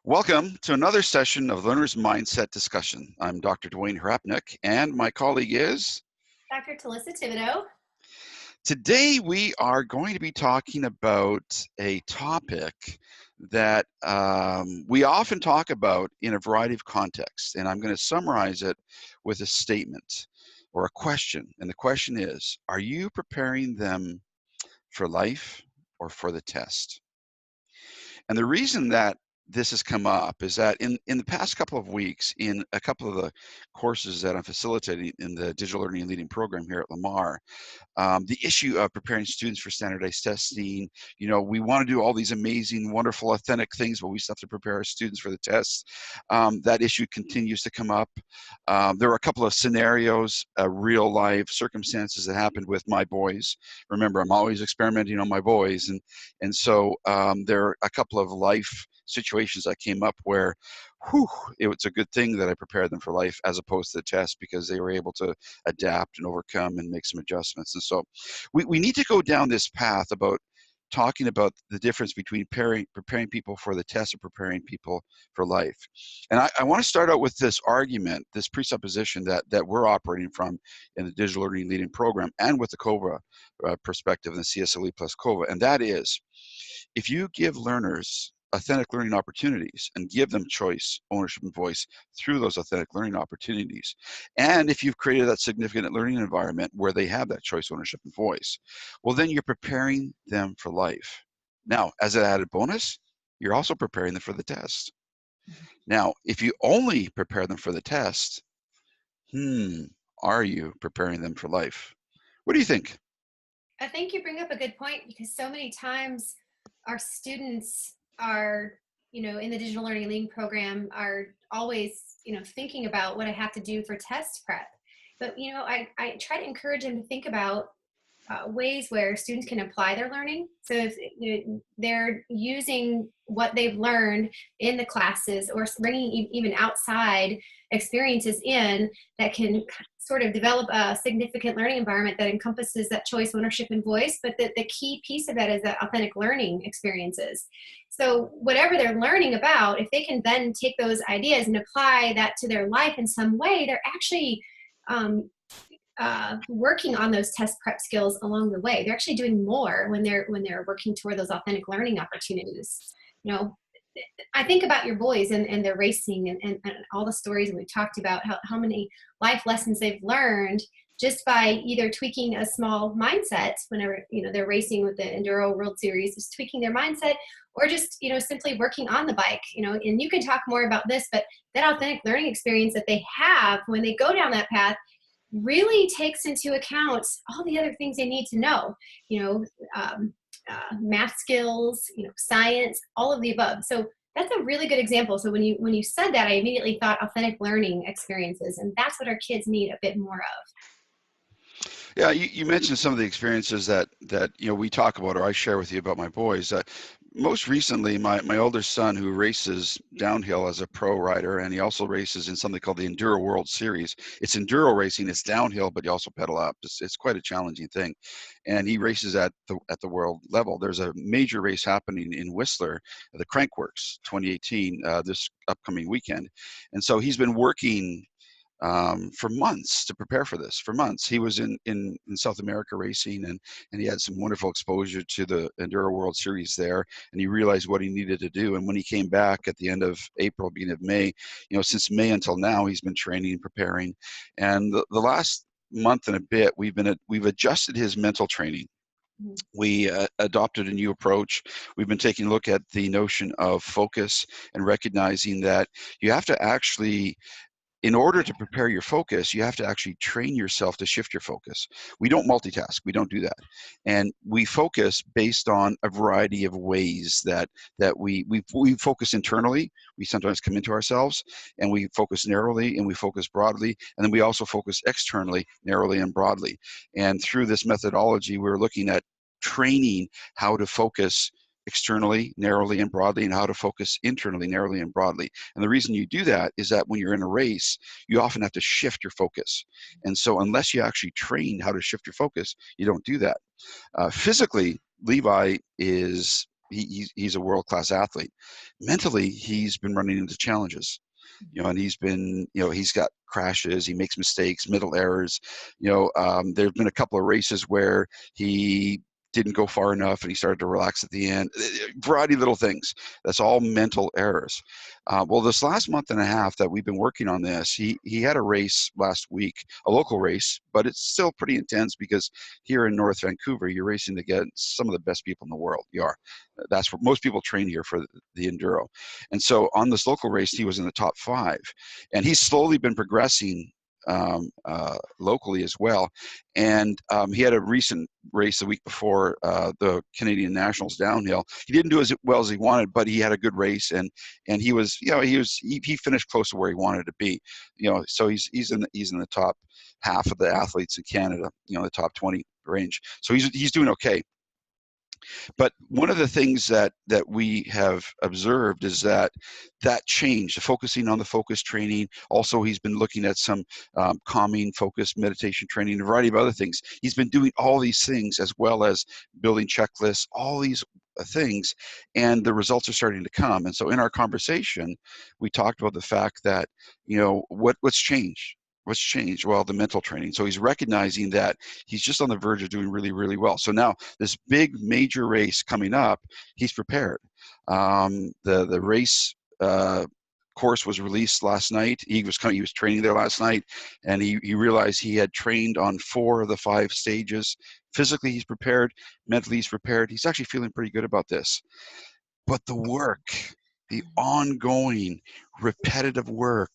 Welcome to another session of Learner's Mindset Discussion. I'm Dr. Dwayne Hrapnik, and my colleague is Dr. Talissa Thibodeau. Today we are going to be talking about a topic that we often talk about in a variety of contexts, and I'm going to summarize it with a statement or a question. And the question is, are you preparing them for life or for the test? And the reason that this has come up is that in the past couple of weeks, in a couple of the courses that I'm facilitating in the Digital Learning and Leading program here at Lamar, the issue of preparing students for standardized testing, we want to do all these amazing, wonderful, authentic things, but we still have to prepare our students for the tests. That issue continues to come up. There are a couple of scenarios, real life circumstances that happened with my boys. Remember, I'm always experimenting on my boys. And so there are a couple of life situations that came up where it was a good thing that I prepared them for life as opposed to the test, because they were able to adapt and overcome and make some adjustments. And so we need to go down this path about talking about the difference between preparing people for the test and preparing people for life. And I want to start out with this argument, this presupposition that we're operating from in the Digital Learning Leading program and with the COVA perspective and the CSLE plus COVA. And that is, if you give learners authentic learning opportunities and give them choice, ownership, and voice through those authentic learning opportunities, and if you've created that significant learning environment where they have that choice, ownership, and voice, well, then you're preparing them for life. Now, as an added bonus, you're also preparing them for the test. Now, if you only prepare them for the test, are you preparing them for life? What do you think? I think you bring up a good point, because so many times our students are, in the digital learning leading program are always, thinking about what I have to do for test prep. But, I try to encourage them to think about ways where students can apply their learning. So if they're using what they've learned in the classes, or bringing even outside experiences in that can sort of develop a significant learning environment that encompasses that choice, ownership, and voice. But the key piece of that is that authentic learning experiences. So whatever they're learning about, if they can then take those ideas and apply that to their life in some way, they're actually working on those test prep skills along the way. They're actually doing more when they're working toward those authentic learning opportunities. I think about your boys and their racing and all the stories that we've talked about, how many life lessons they've learned just by either tweaking a small mindset whenever they're racing with the Enduro World Series, just tweaking their mindset, or just simply working on the bike. And you can talk more about this, but that authentic learning experience that they have when they go down that path really takes into account all the other things they need to know, math skills, science, all of the above. So that's a really good example. So when you said that, I immediately thought authentic learning experiences, and that's what our kids need a bit more of. Yeah, you mentioned some of the experiences that we talk about, or I share with you about my boys. Most recently, my older son, who races downhill as a pro rider, and he also races in something called the Enduro World Series. It's enduro racing, it's downhill, but you also pedal up. It's quite a challenging thing. And he races at the world level. There's a major race happening in Whistler, the Crankworks 2018, this upcoming weekend. And so he's been working for months to prepare for this. For months, he was in South America racing, and he had some wonderful exposure to the Enduro World Series there, and he realized what he needed to do. And when he came back at the end of April, beginning of May, since May until now, he's been training and preparing. And the last month and a bit, we've adjusted his mental training. We adopted a new approach. We've been taking a look at the notion of focus and recognizing that you have to actually, in order to prepare your focus, you have to actually train yourself to shift your focus. We don't multitask. We don't do that. And we focus based on a variety of ways that we focus internally. We sometimes come into ourselves, and we focus narrowly, and we focus broadly. And then we also focus externally, narrowly and broadly. And through this methodology, we're looking at training how to focus externally, narrowly, and broadly, and how to focus internally, narrowly, and broadly. And the reason you do that is that when you're in a race, you often have to shift your focus. And so unless you actually train how to shift your focus, you don't do that. Physically, Levi is he's a world-class athlete. Mentally, he's been running into challenges, and he's been, he's got crashes, he makes mistakes, mental errors. There've been a couple of races where he didn't go far enough and he started to relax at the end. Variety of little things. That's all mental errors. Well, this last month and a half that we've been working on this, he had a race last week, a local race, but it's still pretty intense because here in North Vancouver, you're racing against some of the best people in the world. You are. That's what most people train here for, the enduro. And so on this local race, he was in the top 5, and he's slowly been progressing locally as well. And he had a recent race the week before the Canadian Nationals downhill. He didn't do as well as he wanted, but he had a good race, and he was, he finished close to where he wanted to be. So he's in the top half of the athletes in Canada, the top 20 range. So he's doing okay. But one of the things that we have observed is that change, focusing on the focus training. Also, he's been looking at some calming, focus, meditation training, a variety of other things. He's been doing all these things as well as building checklists, all these things, and the results are starting to come. And so in our conversation, we talked about the fact that, what's changed? What's changed? Well, the mental training. So he's recognizing that he's just on the verge of doing really, really well. So now this big major race coming up, he's prepared. The race course was released last night. He was training there last night, and he realized he had trained on 4 of the 5 stages. Physically, he's prepared. Mentally, he's prepared. He's actually feeling pretty good about this. But the work, the ongoing repetitive work,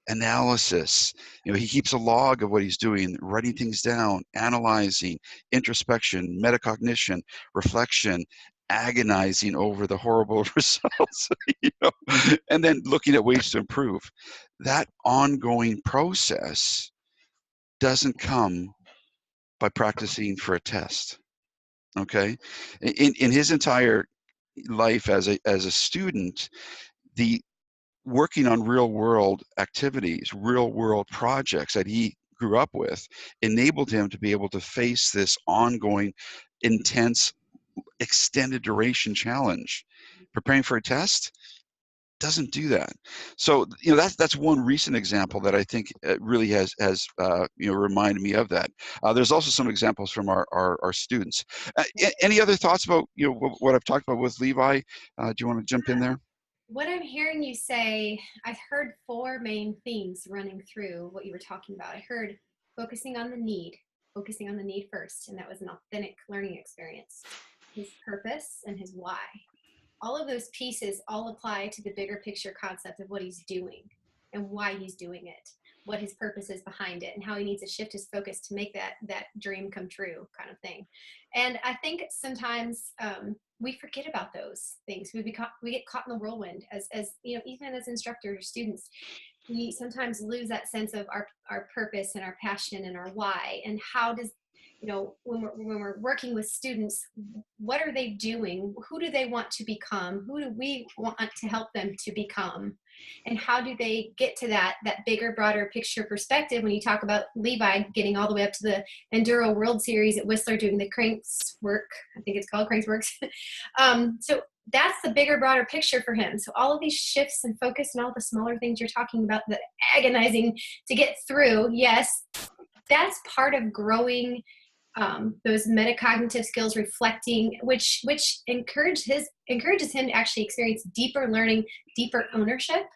analysis, he keeps a log of what he's doing, writing things down, analyzing, introspection, metacognition, reflection, agonizing over the horrible results, and then looking at ways to improve. That ongoing process doesn't come by practicing for a test. Okay? In his entire life as a student, the working on real world activities, real world projects that he grew up with enabled him to be able to face this ongoing, intense, extended duration challenge. Preparing for a test doesn't do that. So that's one recent example that I think really has reminded me of that. There's also some examples from our students. Any other thoughts about what I've talked about with Levi? Do you want to jump in there? What I'm hearing you say, I've heard 4 main themes running through what you were talking about. I heard focusing on the need first, and that was an authentic learning experience. His purpose and his why. All of those pieces all apply to the bigger picture concept of what he's doing and why he's doing it, what his purpose is behind it, and how he needs to shift his focus to make that dream come true, kind of thing. And I think sometimes we forget about those things. We get caught in the whirlwind as even as instructors or students. We sometimes lose that sense of our purpose and our passion and our why. And how does, when we're working with students, what are they doing? Who do they want to become? Who do we want to help them to become? And how do they get to that bigger, broader picture perspective? When you talk about Levi getting all the way up to the Enduro World Series at Whistler doing the Cranks work, I think it's called Cranks Works. So that's the bigger, broader picture for him. So all of these shifts and focus and all the smaller things you're talking about, the agonizing to get through, yes, that's part of growing those metacognitive skills, reflecting, which encourages him to actually experience deeper learning, deeper ownership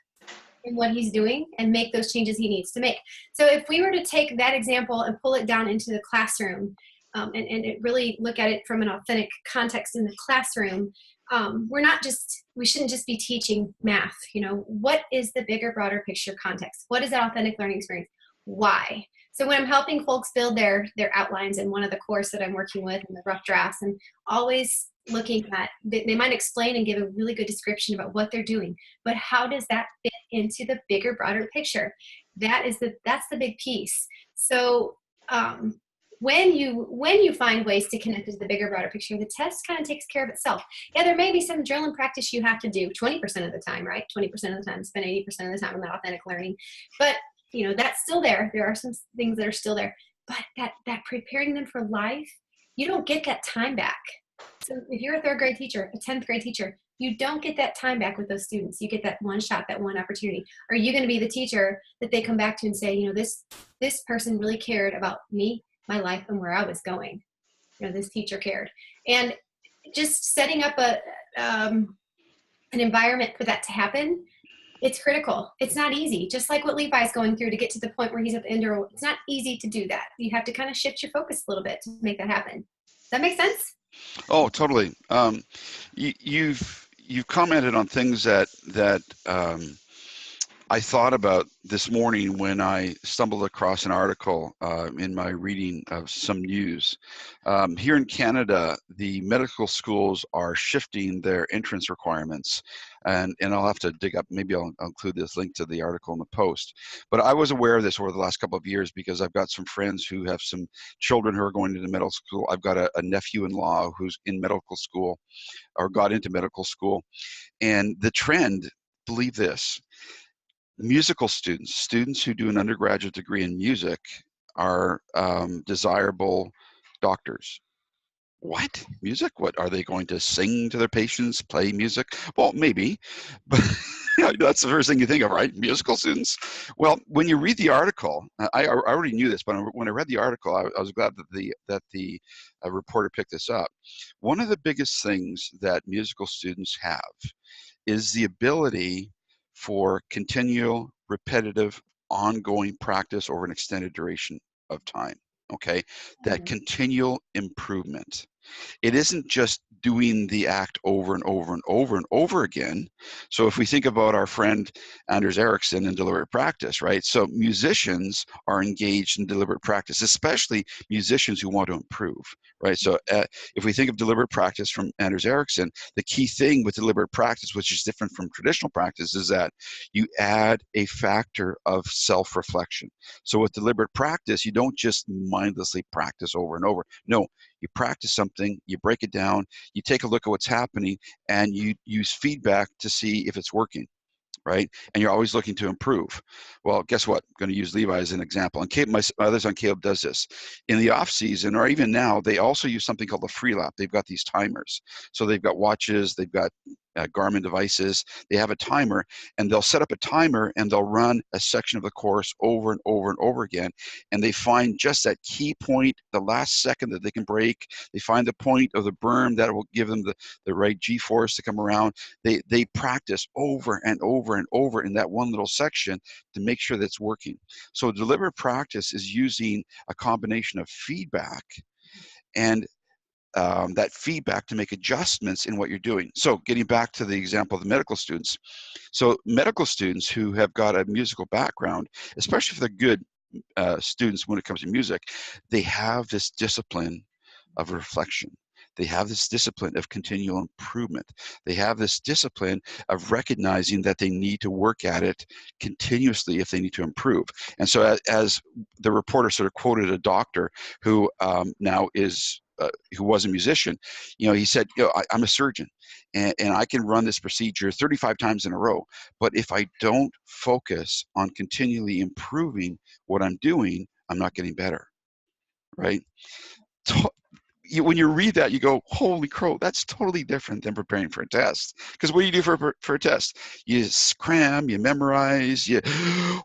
in what he's doing, and make those changes he needs to make. So if we were to take that example and pull it down into the classroom, and really look at it from an authentic context in the classroom, we shouldn't just be teaching math. What is the bigger, broader picture context? What is that authentic learning experience? Why? So when I'm helping folks build their outlines in one of the course that I'm working with in the rough drafts, and always looking at, they might explain and give a really good description about what they're doing, but how does that fit into the bigger, broader picture? That's the big piece. So when you find ways to connect to the bigger, broader picture, the test kind of takes care of itself. Yeah, there may be some drill and practice you have to do 20% of the time, right? 20% of the time, spend 80% of the time on that authentic learning. But that's still there. There are some things that are still there, but that preparing them for life, you don't get that time back. if you're a third grade teacher, a 10th grade teacher, you don't get that time back with those students. You get that one shot, that one opportunity. Are you going to be the teacher that they come back to and say, you know, this person really cared about me, my life, and where I was going. You know, this teacher cared. And just setting up an environment for that to happen, it's critical. It's not easy. Just like what Levi's going through to get to the point where he's at the indoor, it's not easy to do that. You have to kind of shift your focus a little bit to make that happen. Does that make sense? Oh, totally. You've commented on things that I thought about this morning when I stumbled across an article in my reading of some news. Here in Canada, the medical schools are shifting their entrance requirements, and I'll have to dig up, maybe I'll include this link to the article in the post. But I was aware of this over the last couple of years because I've got some friends who have some children who are going into medical school. I've got a nephew-in-law who's in medical school or got into medical school. And the trend, believe this, musical students who do an undergraduate degree in music are desirable doctors. What? Music? What, are they going to sing to their patients, play music? Well, maybe, but that's the first thing you think of, right? Musical students. Well, when you read the article, I already knew this, but when I read the article, I was glad that the reporter picked this up. One of the biggest things that musical students have is the ability for continual, repetitive, ongoing practice over an extended duration of time, okay? That continual improvement. It isn't just doing the act over and over and over and over again. So if we think about our friend Anders Ericsson in deliberate practice, right? So musicians are engaged in deliberate practice, especially musicians who want to improve, right? So if we think of deliberate practice from Anders Ericsson, the key thing with deliberate practice, which is different from traditional practice, is that you add a factor of self-reflection. So with deliberate practice, you don't just mindlessly practice over and over. No, you practice something, you break it down, you take a look at what's happening, and you use feedback to see if it's working, right? And you're always looking to improve. Well, guess what? I'm going to use Levi as an example. And my other son Caleb does this. In the off season, or even now, they also use something called the free lap. They've got these timers. So they've got watches, they've got Garmin devices, they have a timer, and they'll set up a timer and they'll run a section of the course over and over and over again. And they find just that key point, the last second that they can break. They find the point of the berm that will give them the right G-force to come around. They practice over and over and over in that one little section to make sure that's working. So deliberate practice is using a combination of feedback and that feedback to make adjustments in what you're doing. So getting back to the example of the medical students. So medical students who have got a musical background, especially if they're good students when it comes to music, they have this discipline of reflection. They have this discipline of continual improvement. They have this discipline of recognizing that they need to work at it continuously if they need to improve. And so as the reporter sort of quoted a doctor who now is who was a musician, you know, he said, you know, I'm a surgeon and I can run this procedure 35 times in a row. But if I don't focus on continually improving what I'm doing, I'm not getting better, right? When you read that, you go, holy crow, that's totally different than preparing for a test. Because what do you do for a test? You cram, you memorize, you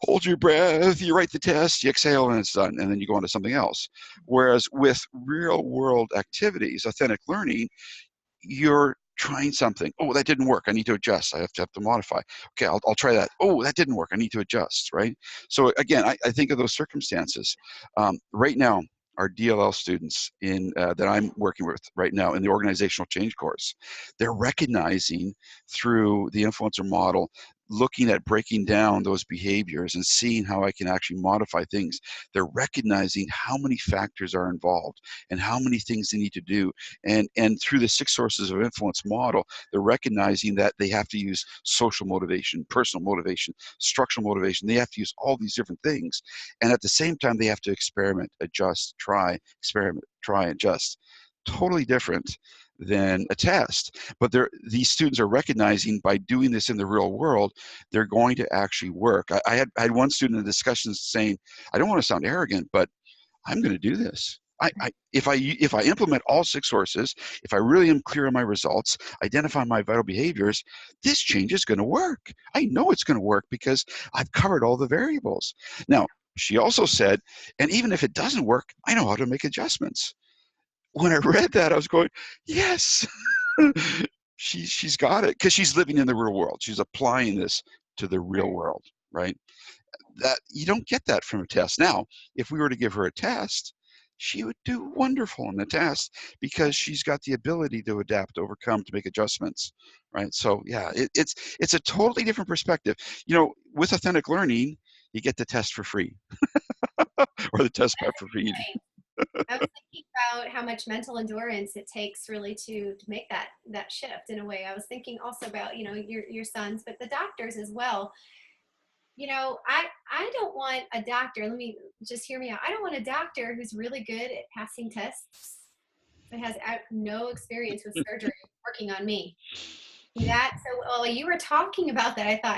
hold your breath, you write the test, you exhale, and it's done. And then you go on to something else. Whereas with real world activities, authentic learning, you're trying something. Oh, that didn't work. I need to adjust. I have to modify. Okay, I'll try that. Oh, that didn't work. I need to adjust, right? So again, I think of those circumstances. Right now, our DLL students that I'm working with right now in the organizational change course, they're recognizing through the influencer model, looking at breaking down those behaviors and seeing how I can actually modify things. They're recognizing how many factors are involved and how many things they need to do. And through the 6 sources of influence model, they're recognizing that they have to use social motivation, personal motivation, structural motivation. They have to use all these different things. And at the same time, they have to experiment, adjust, try, experiment, try, adjust. Totally different than a test. But these students are recognizing by doing this in the real world, they're going to actually work. I had one student in discussions saying, I don't want to sound arrogant, but I'm going to do this. If I implement all 6 sources, if I really am clear on my results, identify my vital behaviors, this change is going to work. I know it's going to work because I've covered all the variables. Now, she also said, and even if it doesn't work, I know how to make adjustments. When I read that, I was going, yes, she's got it, because she's living in the real world. She's applying this to the real world, right? That you don't get that from a test. Now, if we were to give her a test, she would do wonderful in the test because she's got the ability to adapt, overcome, to make adjustments, right? So yeah, it's a totally different perspective. You know, with authentic learning, you get the test for free or the test prep for free. I was thinking about how much mental endurance it takes really to make that shift in a way. I was thinking also about, you know, your sons, but the doctors as well. You know, I don't want a doctor, let me just hear me out. I don't want a doctor who's really good at passing tests but has no experience with surgery working on me. That so while you were talking about that, I thought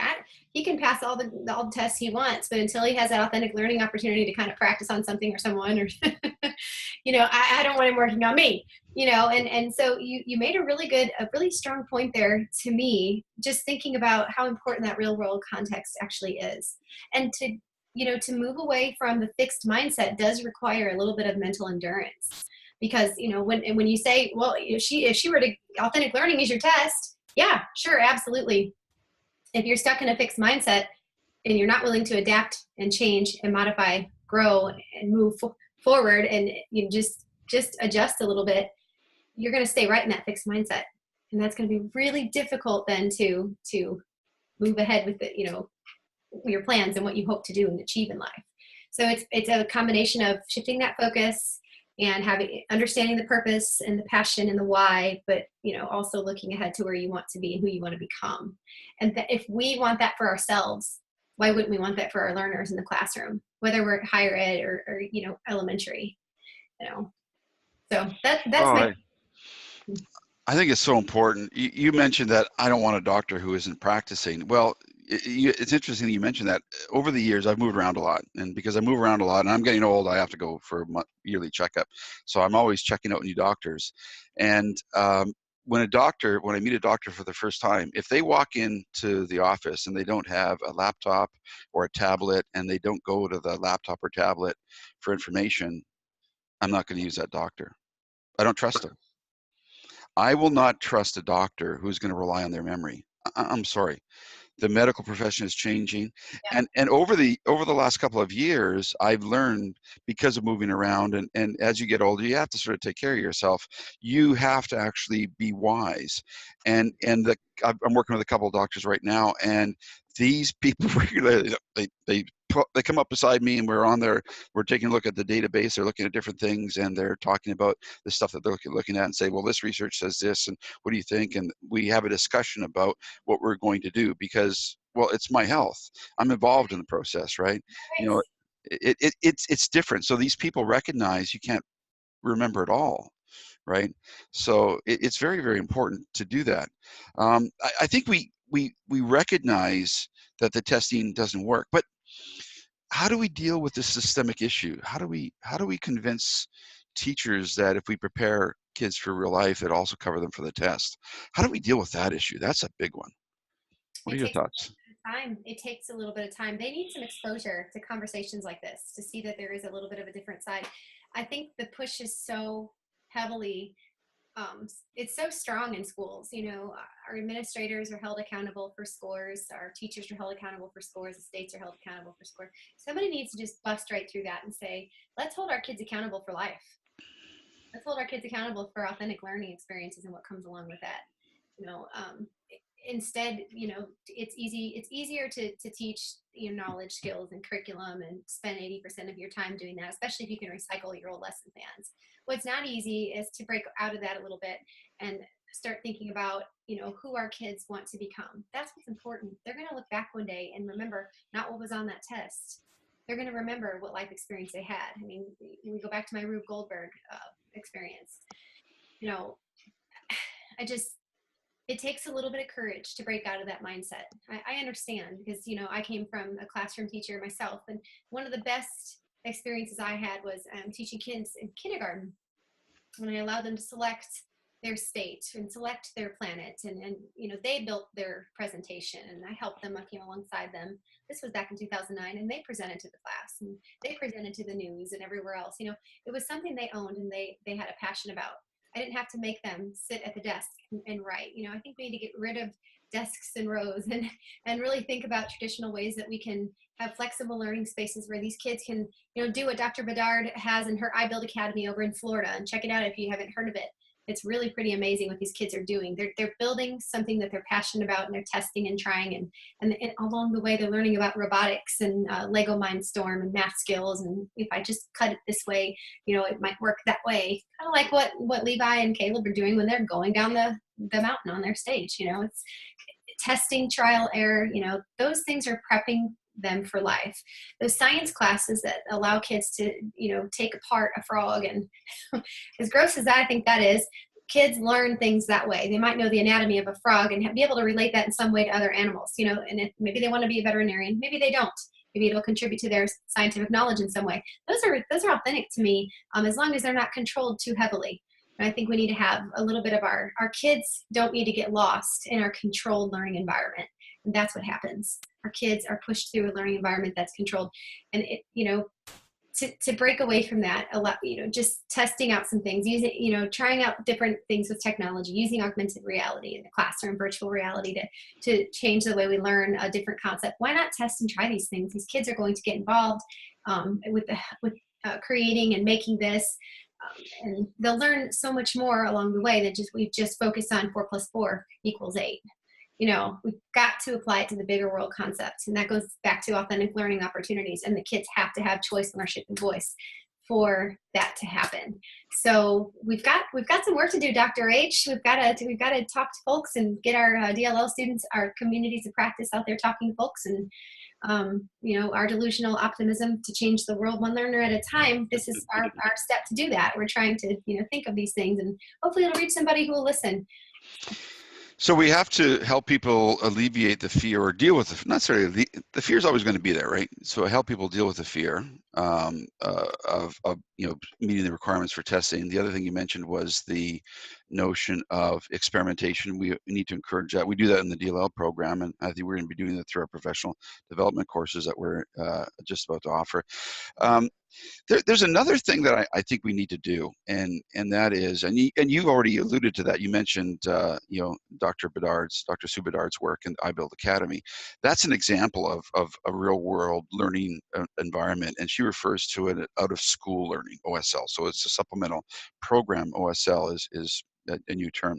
he can pass all the tests he wants, but until he has that authentic learning opportunity to kind of practice on something or someone, or you know, I don't want him working on me. You know, and so you made a really strong point there to me, just thinking about how important that real world context actually is, and to to move away from the fixed mindset does require a little bit of mental endurance, because when you say, well, if she were to authentic learning is your test. Yeah, sure, absolutely. If you're stuck in a fixed mindset and you're not willing to adapt and change and modify, grow and move forward, and you just adjust a little bit, you're going to stay right in that fixed mindset, and that's going to be really difficult then to move ahead with your plans and what you hope to do and achieve in life. So it's a combination of shifting that focus and understanding the purpose and the passion and the why, but also looking ahead to where you want to be and who you want to become. And if we want that for ourselves, why wouldn't we want that for our learners in the classroom, whether we're higher ed or elementary? So that's Oh, my. I think it's so important. You mentioned that I don't want a doctor who isn't practicing. Well, it's interesting that you mentioned that. Over the years, I've moved around a lot, and because I move around a lot, and I'm getting old, I have to go for a yearly checkup. So I'm always checking out new doctors. And when I meet a doctor for the first time, if they walk into the office and they don't have a laptop or a tablet, and they don't go to the laptop or tablet for information, I'm not going to use that doctor. I don't trust them. I will not trust a doctor who's going to rely on their memory. I'm sorry. The medical profession is changing, and over the last couple of years, I've learned, because of moving around, and as you get older, you have to sort of take care of yourself. You have to actually be wise, and I'm working with a couple of doctors right now, and these people regularly they come up beside me, and we're taking a look at the database. They're looking at different things, and they're talking about the stuff that they're looking at, and say, well, this research says this, and what do you think? And we have a discussion about what we're going to do, because, well, it's my health. I'm involved in the process, right? You know, it's different. So these people recognize you can't remember it all, right? So it's very, very important to do that. I think we recognize that the testing doesn't work, but how do we deal with this systemic issue? How do we convince teachers that if we prepare kids for real life, it also cover them for the test? How do we deal with that issue? That's a big one. What are It your takes thoughts? time. It takes a little bit of time. They need some exposure to conversations like this to see that there is a little bit of a different side. I think the push is so heavily, it's so strong in schools. Our administrators are held accountable for scores. Our teachers are held accountable for scores. The states are held accountable for scores. Somebody needs to just bust right through that and say, let's hold our kids accountable for life. Let's hold our kids accountable for authentic learning experiences and what comes along with that. Instead, it's easier to teach knowledge, skills, and curriculum, and spend 80% of your time doing that, especially if you can recycle your old lesson plans. What's not easy is to break out of that a little bit and start thinking about who our kids want to become. That's what's important. They're going to look back one day and remember not what was on that test. They're going to remember what life experience they had. I mean, we go back to my Rube Goldberg experience. It takes a little bit of courage to break out of that mindset. I understand, because I came from a classroom teacher myself, and one of the best experiences I had was teaching kids in kindergarten, when I allowed them to select their state and select their planet, and you know, they built their presentation and I helped them, I came alongside them. This was back in 2009, and they presented to the class and they presented to the news and everywhere else. You know, it was something they owned and they had a passion about. I didn't have to make them sit at the desk and write. You know, I think we need to get rid of desks and rows and really think about traditional ways that we can have flexible learning spaces where these kids can, you know, do what Dr. Bedard has in her iBuild Academy over in Florida, and check it out if you haven't heard of it. It's really pretty amazing what these kids are doing. They're building something that they're passionate about, and they're testing and trying, and along the way they're learning about robotics and Lego Mindstorm and math skills. And if I just cut it this way, you know, it might work that way. Kind of like what Levi and Caleb are doing when they're going down the mountain on their stage. You know, it's testing, trial, error. You know, those things are prepping them for life. Those science classes that allow kids to, you know, take apart a frog, and as gross as I think that is, kids learn things that way. They might know the anatomy of a frog and be able to relate that in some way to other animals, you know, and if maybe they want to be a veterinarian, maybe they don't. Maybe it'll contribute to their scientific knowledge in some way. Those are authentic to me, as long as they're not controlled too heavily. And I think we need to have a little bit of our kids don't need to get lost in our controlled learning environment. And that's what happens. Our kids are pushed through a learning environment that's controlled. And it, you know, to break away from that, a lot, you know, just testing out some things, using, you know, trying out different things with technology, using augmented reality in the classroom, virtual reality to change the way we learn a different concept. Why not test and try these things? These kids are going to get involved with creating and making this. And they'll learn so much more along the way than we've just focused on 4 + 4 = 8. You know, we've got to apply it to the bigger world concepts. And that goes back to authentic learning opportunities. And the kids have to have choice, ownership, and voice for that to happen. So we've got some work to do, Dr. H. We've got to talk to folks and get our DLL students, our communities of practice out there talking to folks, and you know, our delusional optimism to change the world one learner at a time. This is our step to do that. We're trying to, you know, think of these things, and hopefully it'll reach somebody who will listen. So we have to help people alleviate the fear, or deal with not necessarily the fear is always going to be there, right? So help people deal with the fear of you know, meeting the requirements for testing. The other thing you mentioned was the notion of experimentation. We need to encourage that. We do that in the DLL program, and I think we're going to be doing that through our professional development courses that we're just about to offer. There's another thing that I think we need to do, and that is, and you already alluded to that. You mentioned, you know, Dr. Sue Bedard's work in iBuild Academy. That's an example of a real world learning environment, and she refers to it out of school learning, OSL. So it's a supplemental program. OSL is a new term.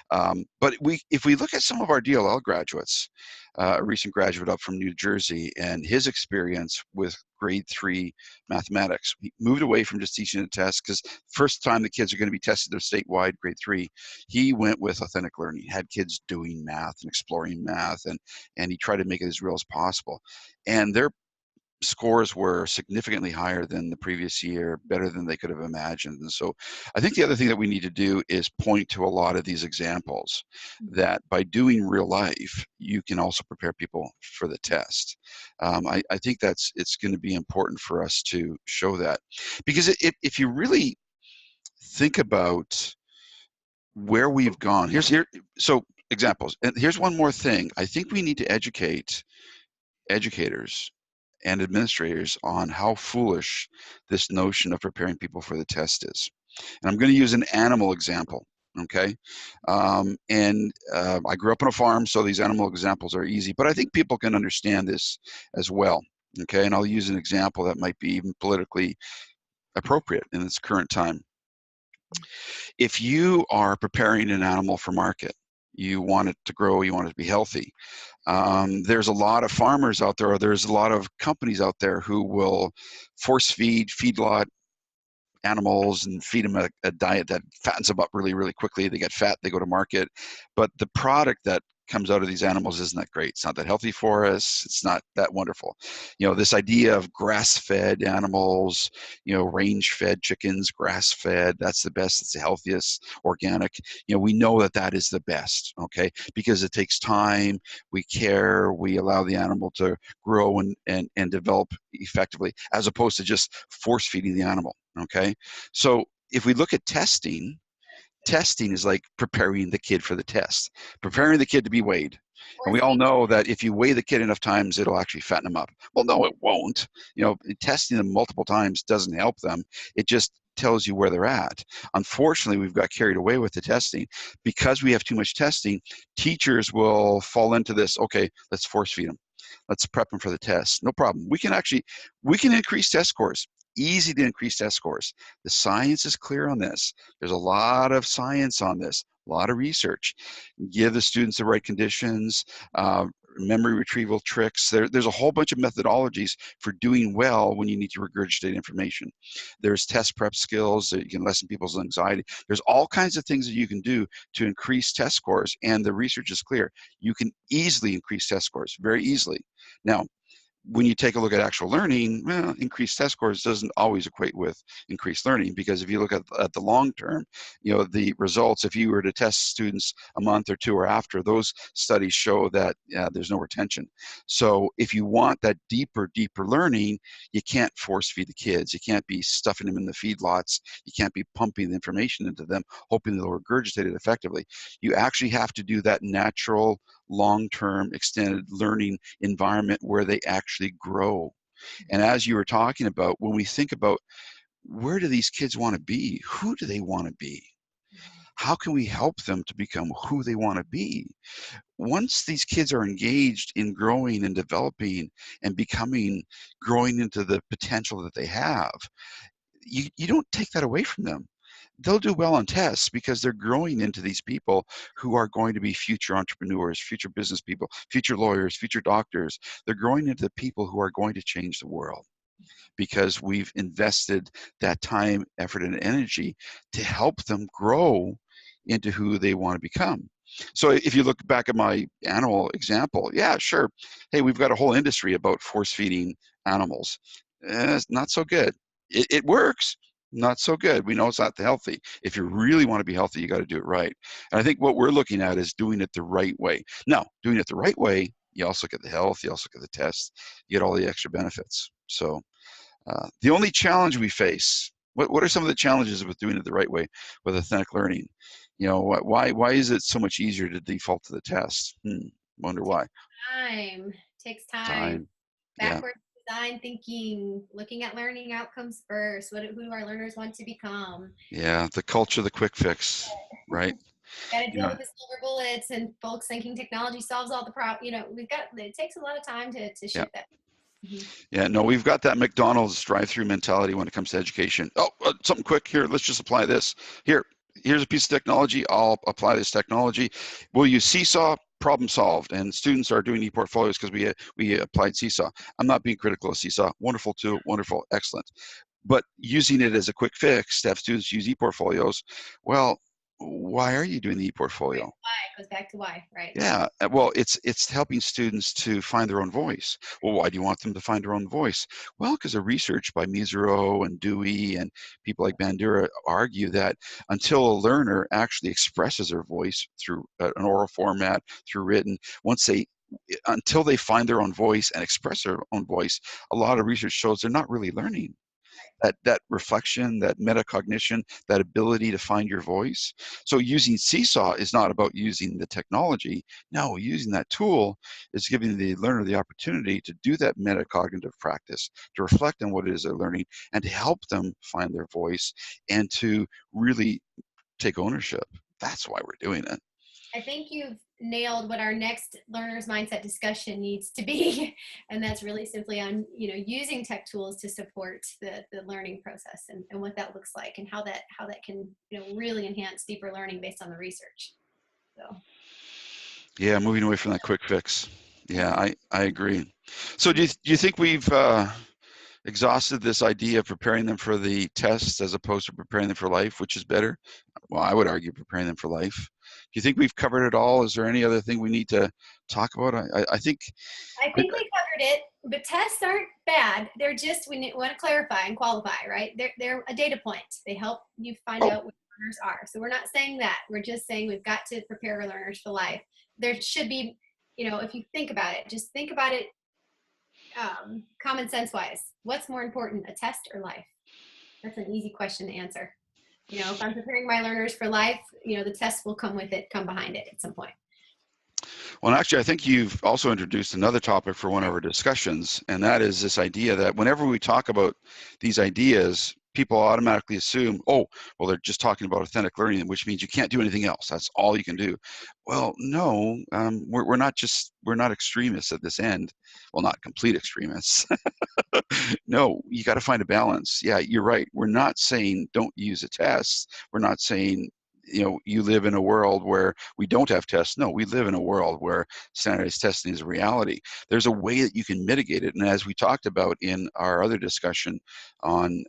But if we look at some of our DLL graduates, a recent graduate up from New Jersey, and his experience with grade 3 mathematics, he moved away from just teaching a test, because first time the kids are going to be tested, they're statewide, grade 3. He went with authentic learning, had kids doing math and exploring math, and he tried to make it as real as possible. And their scores were significantly higher than the previous year, better than they could have imagined. And so I think the other thing that we need to do is point to a lot of these examples, that by doing real life, you can also prepare people for the test. I think it's going to be important for us to show that, because if you really think about where we've gone, so examples, and here's one more thing. I think we need to educate educators and administrators on how foolish this notion of preparing people for the test is. And I'm going to use an animal example, okay? I grew up on a farm, so these animal examples are easy, but I think people can understand this as well, okay? And I'll use an example that might be even politically appropriate in this current time. If you are preparing an animal for market, you want it to grow, you want it to be healthy. There's a lot of farmers out there, or there's a lot of companies out there who will force feedlot animals and feed them a diet that fattens them up really, really quickly. They get fat, they go to market. But the product that comes out of these animals isn't that great. It's not that healthy for us. It's not that wonderful. This idea of grass-fed animals, range-fed chickens, grass-fed, that's the best, it's the healthiest, organic. We know that that is the best, okay? Because it takes time, we care, we allow the animal to grow and develop effectively, as opposed to just force-feeding the animal, okay? So if we look at testing is like preparing the kid for the test, preparing the kid to be weighed. And we all know that if you weigh the kid enough times, it'll actually fatten them up. Well, no, it won't. Testing them multiple times doesn't help them. It just tells you where they're at. Unfortunately, we've got carried away with the testing. Because we have too much testing, teachers will fall into this, okay, let's force feed them. Let's prep them for the test. No problem. We can increase test scores. Easy to increase test scores. The science is clear on this. There's a lot of science on this, a lot of research. Give the students the right conditions, memory retrieval tricks. There's a whole bunch of methodologies for doing well when you need to regurgitate information. There's test prep skills that you can lessen people's anxiety. There's all kinds of things that you can do to increase test scores, and the research is clear. You can easily increase test scores, very easily. Now, when you take a look at actual learning, well, increased test scores doesn't always equate with increased learning, because if you look at the long term, the results, if you were to test students a month or two or after, those studies show that there's no retention. So if you want that deeper learning, you can't force feed the kids. You can't be stuffing them in the feedlots. You can't be pumping the information into them, hoping they'll regurgitate it effectively. You actually have to do that natural, long-term, extended learning environment where they actually grow. And as you were talking about, when we think about where do these kids want to be, who do they want to be, how can we help them to become who they want to be? Once these kids are engaged in growing and developing and growing into the potential that they have, you don't take that away from them. They'll do well on tests because they're growing into these people who are going to be future entrepreneurs, future business people, future lawyers, future doctors. They're growing into the people who are going to change the world, because we've invested that time, effort, and energy to help them grow into who they want to become. So if you look back at my animal example, yeah, sure. Hey, we've got a whole industry about force feeding animals. It's not so good. It works, not so good. We know it's not healthy. If you really want to be healthy, you got to do it right. And I think what we're looking at is doing it the right way. Now, doing it the right way, you also get the health, you also get the test, you get all the extra benefits. So the only challenge we face, what are some of the challenges with doing it the right way with authentic learning? Why is it so much easier to default to the test? Wonder why. Takes time. Time. Yeah. Backwards design thinking, looking at learning outcomes first. Who do our learners want to become? Yeah, the culture, the quick fix, right? Got to deal with the silver bullets and folks thinking technology solves all the problems. It takes a lot of time to shift that. Yeah, no, we've got that McDonald's drive-through mentality when it comes to education. Oh, something quick here. Let's just apply this. Here's a piece of technology. I'll apply this technology. We'll use Seesaw. Problem solved. And students are doing e-portfolios because we applied Seesaw. I'm not being critical of Seesaw. Wonderful tool, wonderful, excellent. But using it as a quick fix to have students use e-portfolios, well, why are you doing the e-portfolio? Why? It goes back to why, right? Yeah, well, it's helping students to find their own voice. Well, why do you want them to find their own voice? Well, because of research by Mesereau and Dewey and people like Bandura argue that until a learner actually expresses their voice through an oral format, through written, until they find their own voice and express their own voice, a lot of research shows they're not really learning. That reflection, that metacognition, that ability to find your voice. So using Seesaw is not about using the technology. No, using that tool is giving the learner the opportunity to do that metacognitive practice, to reflect on what it is they're learning, and to help them find their voice and to really take ownership. That's why we're doing it. I think you've nailed what our next learner's mindset discussion needs to be, and that's really simply on using tech tools to support the learning process and what that looks like and how that can really enhance deeper learning based on the research. So yeah, moving away from that quick fix. Yeah, I agree. So do you think we've exhausted this idea of preparing them for the tests as opposed to preparing them for life? Which is better? Well, I would argue preparing them for life. you think we've covered it all? Is there any other thing we need to talk about? I think I think we covered it, but tests aren't bad. They're just, we want to clarify and qualify, right? They're a data point. They help you find oh out what learners are. So we're not saying that. We're just saying we've got to prepare our learners for life. There should be, if you think about it, just think about it common sense wise. What's more important, a test or life? That's an easy question to answer. If I'm preparing my learners for life, the test will come with it, come behind it at some point. Well, actually, I think you've also introduced another topic for one of our discussions, and that is this idea that whenever we talk about these ideas, people automatically assume, oh, well, they're just talking about authentic learning, which means you can't do anything else. That's all you can do. Well, no, we're not extremists at this end. Well, not complete extremists. No, you got to find a balance. Yeah, you're right. We're not saying don't use a test. We're not saying you live in a world where we don't have tests. No, we live in a world where standardized testing is a reality. There's a way that you can mitigate it. And as we talked about in our other discussion on,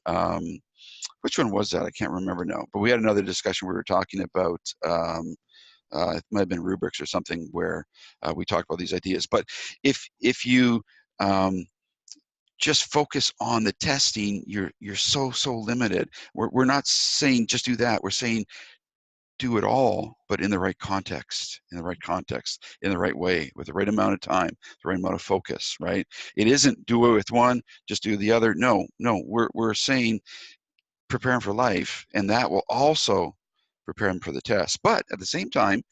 which one was that? I can't remember now, but we had another discussion where we were talking about, it might have been rubrics or something where we talked about these ideas. But if you just focus on the testing, you're so limited. We're not saying just do that. We're saying do it all, but in the right context, in the right way, with the right amount of time, the right amount of focus, right? It isn't do it with one, just do the other. No, we're saying prepare them for life, and that will also prepare them for the test. But at the same time,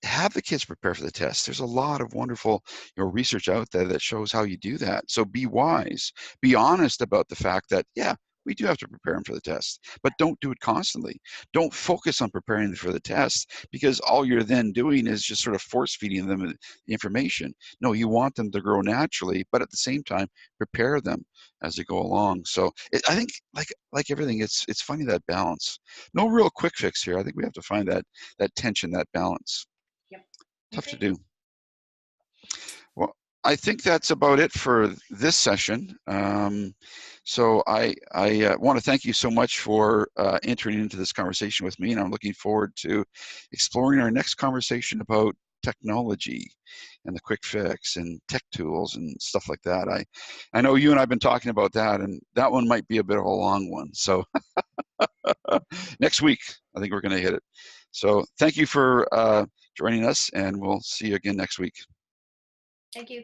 have the kids prepare for the test. There's a lot of wonderful research out there that shows how you do that. So be wise, be honest about the fact that, yeah, we do have to prepare them for the test, but don't do it constantly. Don't focus on preparing them for the test, because all you're then doing is just sort of force feeding them the information. No, you want them to grow naturally, but at the same time, prepare them as they go along. So I think like everything, it's finding that balance. No real quick fix here. I think we have to find that tension, that balance. Yep. Tough Okay. to do. Well, I think that's about it for this session. So I want to thank you so much for entering into this conversation with me, and I'm looking forward to exploring our next conversation about technology and the quick fix and tech tools and stuff like that. I know you and I've been talking about that, and that one might be a bit of a long one. So next week, I think we're going to hit it. So thank you for joining us, and we'll see you again next week. Thank you.